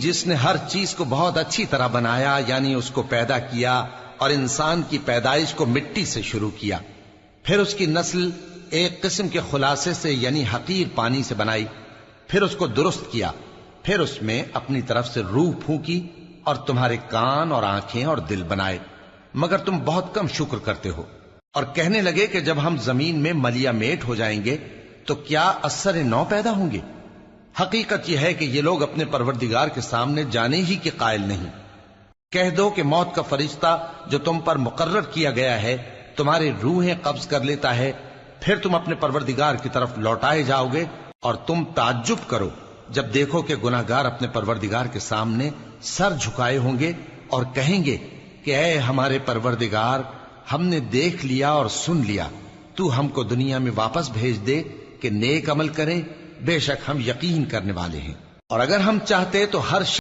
جس نے ہر چیز کو بہت اچھی طرح بنایا، یعنی اس کو پیدا کیا اور انسان کی پیدائش کو مٹی سے شروع کیا، پھر اس کی نسل ایک قسم کے خلاصے سے یعنی حقیر پانی سے بنائی، پھر اس کو درست کیا، پھر اس میں اپنی طرف سے روح پھونکی اور تمہارے کان اور آنکھیں اور دل بنائے، مگر تم بہت کم شکر کرتے ہو۔ اور کہنے لگے کہ جب ہم زمین میں ملیا میٹ ہو جائیں گے تو کیا اثر نو پیدا ہوں گے؟ حقیقت یہ ہے کہ یہ لوگ اپنے پروردگار کے سامنے جانے ہی کے قائل نہیں۔ کہہ دو کہ موت کا فرشتہ جو تم پر مقرر کیا گیا ہے تمہاری روحیں قبض کر لیتا ہے، پھر تم اپنے پروردگار کی طرف لوٹائے جاؤ گے، اور تم تعجب کرو جب دیکھو کہ گناہگار اپنے پروردگار کے سامنے سر جھکائے ہوں گے اور کہیں گے کہ اے ہمارے پروردگار، ہم نے دیکھ لیا اور سن لیا، تو ہم کو دنیا میں واپس بھیج دے کہ نیک عمل کریں، بے شک ہم یقین کرنے والے ہیں۔ اور اگر ہم چاہتے تو ہر